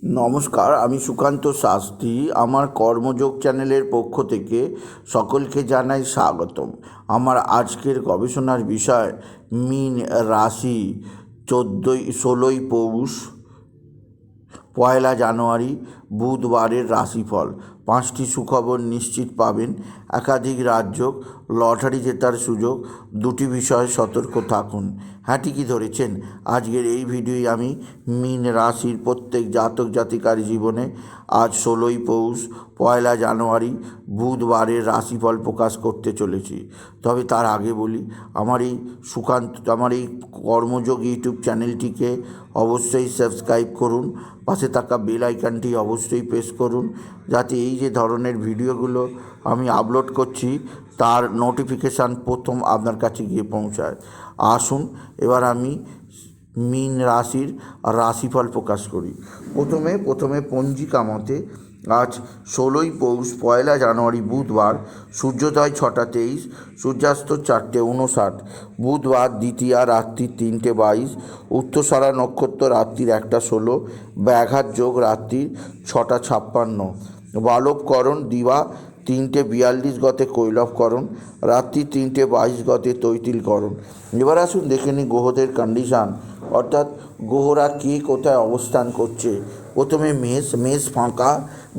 নমস্কার, আমি সুকান্ত শাস্ত্রী। আমার কর্মযোগ চ্যানেলের পক্ষ থেকে সকলকে জানাই স্বাগতম। আমার আজকের গবেষণার বিষয় মীন রাশি 16ই পৌষ, 1 জানুয়ারি বুধবারের রাশিফল। 5টি সুখবর নিশ্চিত পাবেন, একাধিক রাজ্য, লটারি জেতার সুযোগ। 2টি বিষয়ে সতর্ক থাকুন। হ্যাঁ, ঠিকই ধরেছেন। আজকের এই ভিডিওয় আমি মীন রাশির প্রত্যেক জাতক জাতিকার জীবনে আজ 16ই পৌষ, 1 জানুয়ারি বুধবারের রাশিফল প্রকাশ করতে চলেছি। তবে তার আগে বলি, আমার এই কর্মযোগ ইউটিউব চ্যানেলটিকে অবশ্যই সাবস্ক্রাইব করুন। পাশে থাকা বেল আইকনটি অবশ্যই প্রেস করুন, যাতে এই যে ধরনের ভিডিওগুলো আমি আপলোড করছি তার নোটিফিকেশান প্রথম আপনার কাছে গিয়ে পৌঁছায়। আসুন এবার আমি মীন রাশির রাশিফল প্রকাশ করি। প্রথমে পঞ্জিকা মতে আজ 16ই পৌষ, 1 জানুয়ারি বুধবার। সূর্যোদয় 6টা 23, সূর্যাস্ত 4টে 59। বুধবার দ্বিতীয়া রাত্রি 3টে 22, উত্তরসরা নক্ষত্র রাত্রির 1টা 16, ব্যাঘাত যোগ রাত্রির 6টা 56। বালবকরণ দিবা 3টে 42 গতে কৈলবকরণ, রাত্রি 3টে 22 গতে তৈতিলকরণ। এবার আসুন দেখে নিই গ্রহদের কন্ডিশান, অর্থাৎ গ্রহরা কে কোথায় অবস্থান করছে। প্রথমে মেষ ফাঁকা,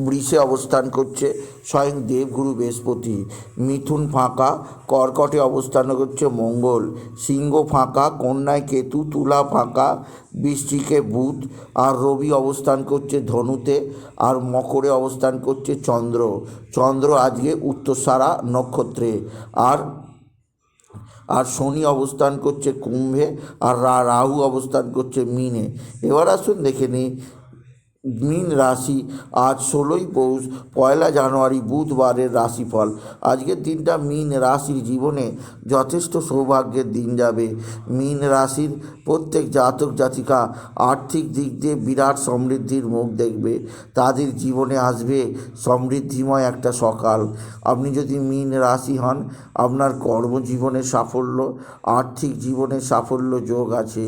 বৃষে অবস্থান করছে স্বয়ং দেবগুরু বৃহস্পতি। মিথুন ফাঁকা, কর্কটে অবস্থান করছে মঙ্গল। সিংহ ফাঁকা, কন্যায় কেতু। তুলা ফাঁকা, বৃশ্চিকে বুধ। আর রবি অবস্থান করছে ধনুতে। আর মকরে অবস্থান করছে চন্দ্র আজকে উত্তরসারা নক্ষত্রে। আর শনি অবস্থান করছে কুম্ভে, আর রাহু অবস্থান করছে মীনে। এবার আসুন দেখে নিই মীন রাশি আজ 16ই পৌষ, 1 জানুয়ারি বুধবারের রাশিফল। আজকের দিনটা মীন রাশির জীবনে যথেষ্ট সৌভাগ্যের দিন যাবে। মীন রাশির প্রত্যেক জাতক জাতিকা আর্থিক দিক দিয়ে বিরাট সমৃদ্ধির মুখ দেখবে। তাদের জীবনে আসবে সমৃদ্ধিময় একটা সকাল। আপনি যদি মীন রাশি হন, আপনার কর্মজীবনে সাফল্য, আর্থিক জীবনে সাফল্য যোগ আছে।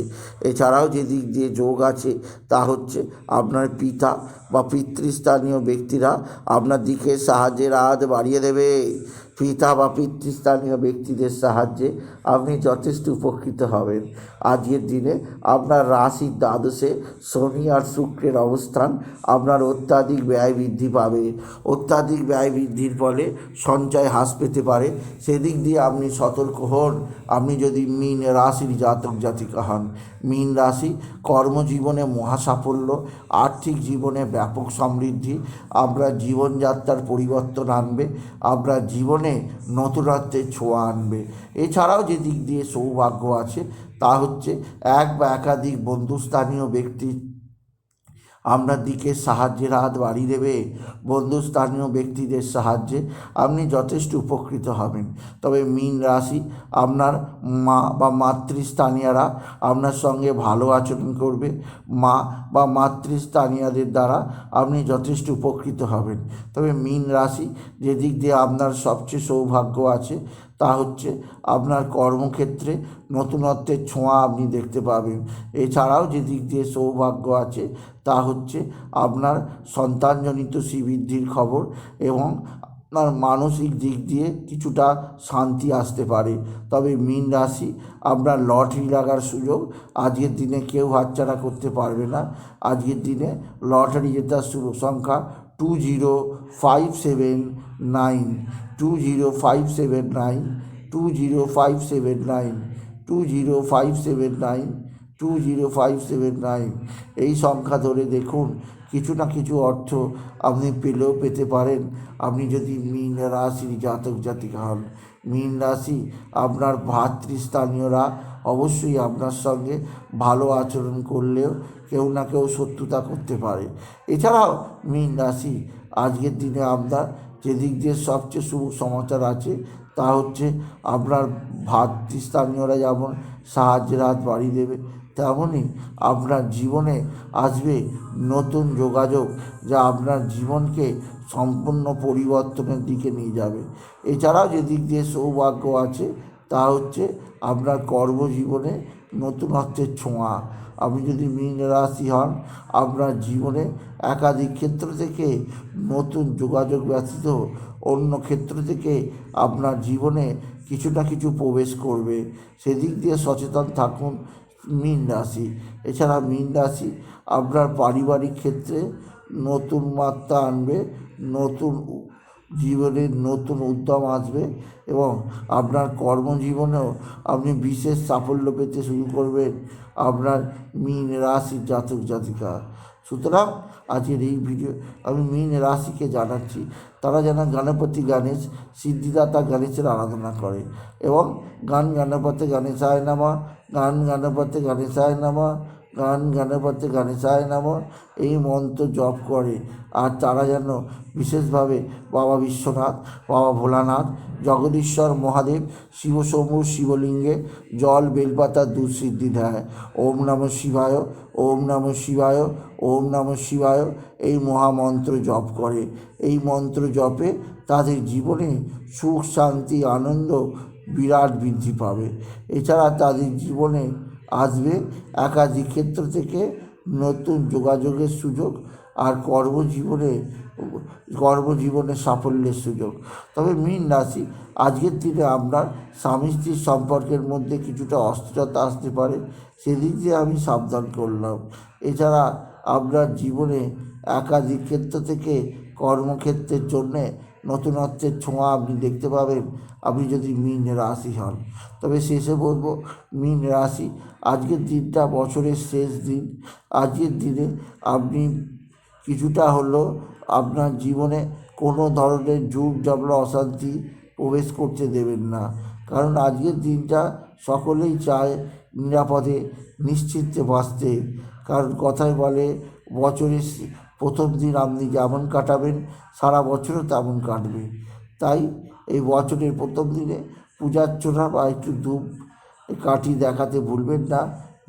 এছাড়াও যে দিক দিয়ে যোগ আছে তা হচ্ছে আপনার পিতা বা পিতৃস্থানীয় ব্যক্তিরা আপনার দিকে সাহায্যের হাত বাড়িয়ে দেবে। পিতা বা পিতৃস্থানীয় ব্যক্তিদের সাহায্যে আপনি যথেষ্ট উপকৃত হবেন। আজকের দিনে আপনার রাশির দ্বাদশে শনি আর শুক্রের অবস্থান আপনার অত্যাধিক ব্যয় বৃদ্ধি পাবে। অত্যাধিক ব্যয় বৃদ্ধির ফলে সঞ্চয় হ্রাস পেতে পারে, সেদিক দিয়ে আপনি সতর্ক হন। আপনি যদি মীন রাশির জাতক জাতিকা হন, মীন রাশি কর্মজীবনে মহাসাফল্য, আর্থিক জীবনে ব্যাপক সমৃদ্ধি, আপনার জীবনযাত্রার পরিবর্তন আনবে, আপনার জীবনে নতুনত্বের ছোঁয়া আনবে। এছাড়াও যে দিক দিয়ে সৌভাগ্য আছে তা হচ্ছে এক বা একাধিক বন্ধুস্থানীয় ব্যক্তি আপনার দিকে সাহায্যের হাত বাড়িয়ে দেবে। বন্ধুস্থানীয় ব্যক্তিদের সাহায্যে আপনি যথেষ্ট উপকৃত হবেন। তবে মীন রাশি আপনার মা বা মাতৃস্থানীয়রা আপনার সঙ্গে ভালো আচরণ করবে। মা বা মাতৃস্থানীয়দের দ্বারা আপনি যথেষ্ট উপকৃত হবেন। তবে মীন রাশি যে দিক দিয়ে আপনার সবচেয়ে সৌভাগ্য আছে তা হচ্ছে আপনার কর্মক্ষেত্রে নতুনত্বের ছোঁয়া আপনি দেখতে পাবেন। এছাড়াও যে দিক দিয়ে সৌভাগ্য আছে তা হচ্ছে আপনার সন্তানজনিত শ্রীবৃদ্ধির খবর, এবং আপনার মানসিক দিক দিয়ে কিছুটা শান্তি আসতে পারে। তবে মীন রাশি আপনার লটারি লাগার সুযোগ আজকের দিনে কেউ হাতছাড়া করতে পারবে না। আজকের দিনে লটারি জেতার শুভ সংখ্যা 20579, 20579, 20579, 20579, 20579। এই সংখ্যা ধরে দেখুন, কিছু না কিছু অর্থ আপনি পেতে পারেন আপনি যদি মীন রাশির জাতক জাতিকা হন। মীন রাশি আপনার ভাতৃস্থানীয়রা অবশ্যই আপনার সঙ্গে ভালো আচরণ করলেও কেউ না কেউ শত্রুতা করতে পারে। এছাড়াও মীন রাশি আজকের দিনে আপনার যে দিক দিয়ে সবচেয়ে শুভ সমাচার আছে তা হচ্ছে আপনার ভাতৃস্থানীয়রা যেমন সাহায্যের হাত বাড়িয়ে দেবে, তেমনই আপনার জীবনে আসবে নতুন যোগাযোগ, যা আপনার জীবনকে সম্পূর্ণ পরিবর্তনের দিকে নিয়ে যাবে। এছাড়াও যে দিক দিয়ে সৌভাগ্য আছে তা হচ্ছে আপনার কর্মজীবনে নতুনত্বের ছোঁয়া। আপনি যদি মীন রাশি হন, আপনার জীবনে একাধিক ক্ষেত্র থেকে নতুন যোগাযোগ ব্যতীত অন্য ক্ষেত্র থেকে আপনার জীবনে কিছু না কিছু প্রবেশ করবে। সেদিক দিয়ে সচেতন থাকুন মীন রাশি। এছাড়া মীন রাশি আপনার পারিবারিক ক্ষেত্রে নতুন মাত্রা আনবে, নতুন জীবনে নতুন উদ্যম আসবে এবং আপনার কর্মজীবনেও আপনি বিশেষ সাফল্য পেতে শুরু করবেন আপনার মীন রাশির জাতক জাতিকা। সুতরাং আজকের এই ভিডিও আমি মীন রাশিকে জানাচ্ছি তারা যেন গণপতি গণেশ সিদ্ধিদাতা গণেশের আরাধনা করে এবং গান গণপতি গণেশায় নমঃ, গান গণপতি গণেশায় নমঃ, গান গণপতি গণেশায় নমঃ এই মন্ত্র জপ করে। আর তারা যেন বিশেষভাবে বাবা বিশ্বনাথ, বাবা ভোলানাথ, জগদীশ্বর মহাদেব, শিবশম্ভু শিবলিঙ্গে জল বেলপাতা দুধ সিদ্ধি দেয়। ওম নমঃ শিবায়, ওম নমঃ শিবায়, ওম নমঃ শিবায় এই মহামন্ত্র জপ করে। এই মন্ত্র জপে তাদের জীবনে সুখ শান্তি আনন্দ বিরাট বৃদ্ধি পাবে। এছাড়া তাদের জীবনে আসবে একাধিক ক্ষেত্র থেকে নতুন যোগাযোগের সুযোগ আর কর্মজীবনে সাফল্যের সুযোগ। তবে মীন রাশি আজকের দিনে আপনার স্বামী স্ত্রীর সম্পর্কের মধ্যে কিছুটা অস্থিরতা আসতে পারে, সেদিক দিয়ে আমি সাবধান করলাম। এছাড়া আপনার জীবনে একাধিক ক্ষেত্র থেকে কর্মক্ষেত্রের জন্যে নতুনত্বের ছোঁয়া আপনি দেখতে পাবেন আপনি যদি মীন রাশি হন। তবে শেষে বলবো মীন রাশি আজকের দিনটা বছরের শেষ দিন। আজকের দিনে আপনি কিছুটা হলেও আপনার জীবনে কোনো ধরনের যুগ ঝামেলা অশান্তি প্রবেশ করতে দেবেন না, কারণ আজকের দিনটা সকলেই চায় নিরাপদে নিশ্চিন্তে বাঁচতে। কারণ কথায় বলে বছরের প্রথম দিন আপনি যেমন কাটাবেন সারা বছরও তেমন কাটবে। তাই এই বছরের প্রথম দিনে পূজার্চনা বা একটু ধূপ কাঠি দেখাতে ভুলবেন না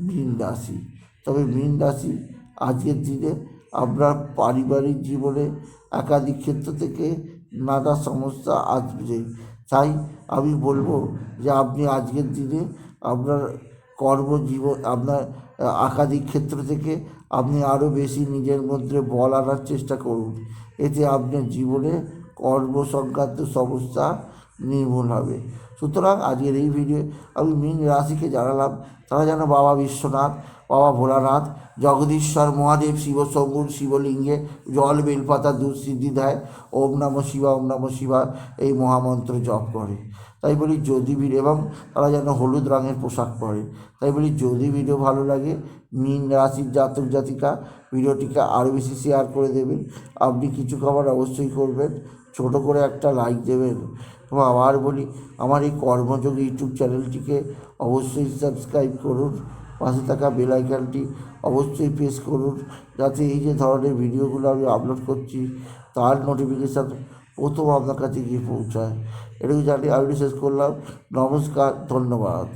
মীন রাশি। তবে মীন রাশি আজকের দিনে আপনার পারিবারিক জীবনে একাধিক ক্ষেত্র থেকে নানা সমস্যা আসবে। তাই আমি বলবো যে আপনি আজকের দিনে আপনার কর্মজীবন আপনার একাধিক ক্ষেত্র থেকে আপনি আরও বেশি নিজের মধ্যে বল আনার চেষ্টা করুন। এতে আপনার জীবনে কর্ম সংক্রান্ত সমস্যা নির্মূল হবে। সুতরাং আজকের এই ভিডিও আমি মীন রাশিকে জানালাম তারা যেন বাবা বিশ্বনাথ, বাবা ভোলানাথ, জগদীশ্বর মহাদেব, শিবশম্ভুর শিবলিঙ্গে জল বেলপাতা দুধ সিদ্ধি দেয়। ওম নমঃ শিবা, ওম নমঃ শিবা এই মহামন্ত্র জপ করে। তাই বলি যদি ভিডিও এবং তারা যেন হলুদ রঙের পোশাক পরে। তাই বলি যদি ভিডিও ভালো লাগে মীন রাশির জাতক জাতিকা ভিডিওটিকে আরও বেশি শেয়ার করে দেবেন। আপনি কিছু খাবার অবশ্যই করবেন, ছোটো করে একটা লাইক দেবেন এবং আবার বলি আমার এই কর্মযোগ ইউটিউব চ্যানেলটিকে অবশ্যই সাবস্ক্রাইব করুন, পাশে থাকা বেল আইকনটি অবশ্যই প্রেস করুন যাতে এই যে ধরনের ভিডিওগুলো আমি আপলোড করছি তার নোটিফিকেশান প্রথম আপনার কাছে গিয়ে পৌঁছায়। এটুকু জানি আমি শেষ করলাম। নমস্কার, ধন্যবাদ।